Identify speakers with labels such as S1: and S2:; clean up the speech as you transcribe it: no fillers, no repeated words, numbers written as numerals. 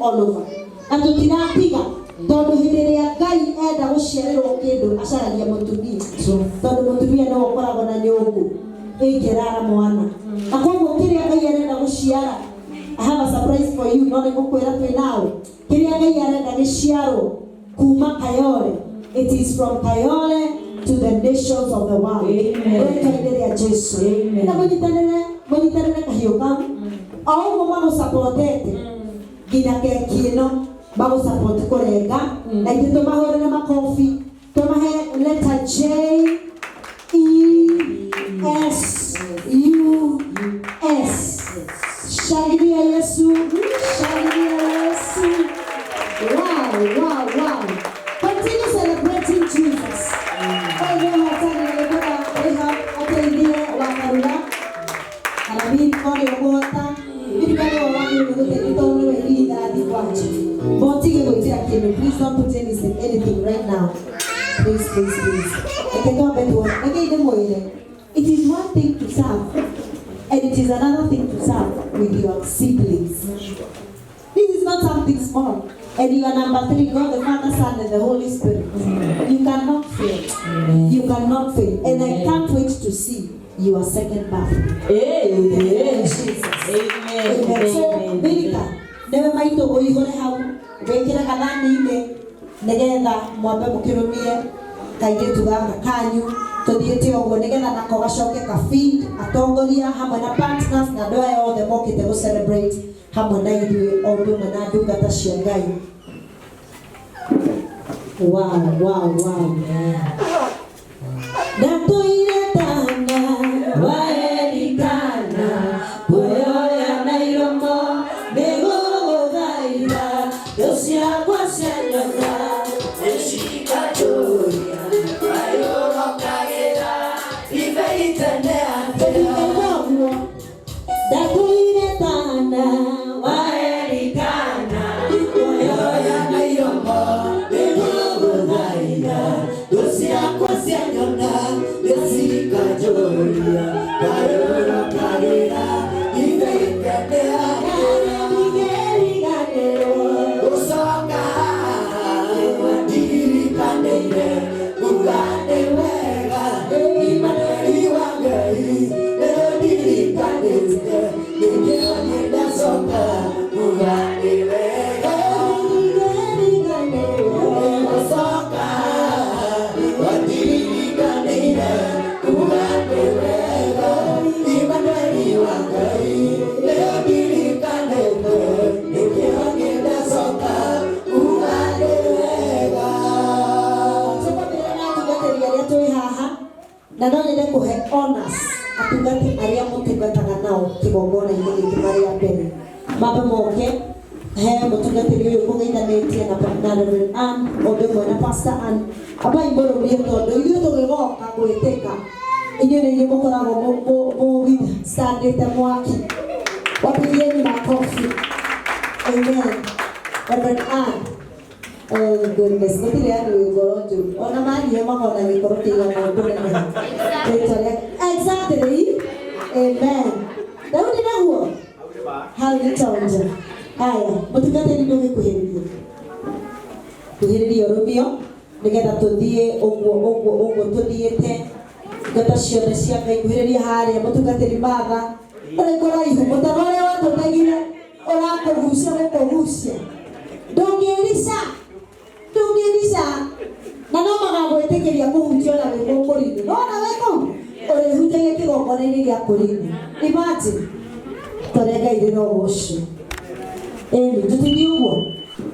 S1: all over. Na tutiratiga tondu hindi ria Ngai enda guciarirwo kindu acaragia mutumia. Tondu mutumia no ukoragwo na nyungu ingirara mwana. Na koguo kiria Ngai arenda guciara, I have a surprise for you. No ni gukwira twi nawe. Kiria Ngai arenda giciarwo kuma Kayole. It is from Kayole to the nations of the world. Amen. Jesus. Amen. Na mwenyitanene kahiyo kamu. Au mama supportete. Gina Keki no. Bago support kolega. Na ito mahore na makofi. Tomahe letter J E S U S. Shangilia Yesu. Shangilia Yesu. Wow. Continue celebrating Jesus. Wakarura. Alamin kole obota. Ibigale wawaki ngote itono ida dikwachi. Bontige goitira kinu. Please don't put anything right now. Please. It is one thing to serve, and it is another thing to serve with your siblings. This is not something small. And you are number 3, God the Father, Son, and the Holy Spirit. You cannot fail. You cannot fail. And I can't wait to see your second birth. Amen. Jesus. Amen. So, Belika, never mind to go you how Bekira Kadani me Negenda Mwabe Mukirumie Kaigetu Gaka Kanyu to the Etio Negenda Nakawashoke Kafi Atongolia Hamwe na partners na doa all the mock they will celebrate Hamwe na idu all the manadu gata shiangai. Wow. Dato iretana waelikana boyoya na iromo bego gaira dosia kwa selona eshika toria ayoro kagera ibeitene atero dato iretana waelikana boyoya na iromo bego gaira dosia kwa selona eshika toria ayoro kagera ibeitene na no nende kuhe honors atungati aria mutungataga nao Igongonaini kimari ya mbere mabe moke he mutungati uyu kugeithanĩtie na Reverend Ann odemwe na Pastor Ann aba imboro mwe tondu ithuĩ tũgĩgoka gwĩtĩka inyuĩ nĩ inyuĩ mũkoragwo standĩte mwaki wapigieni makofi. Amen. Reverend Ann. Oh goodness, what did I do? On a man, you are going to be exactly. Amen. That would know. How did you Haya, but you can't do it to hear your Romeo. They get up to the Ogo to the tent. Got a share the ship like very hard, but to get the Baga. But I go like you, but I want to take it or Uncle Lucia. Don't get this up. Na no magagwetekeria kuhunjia na wimbo kurini no na weko ore hunjagia Igongonaini gya kurini imagine torega ire no gushu tutithie uguo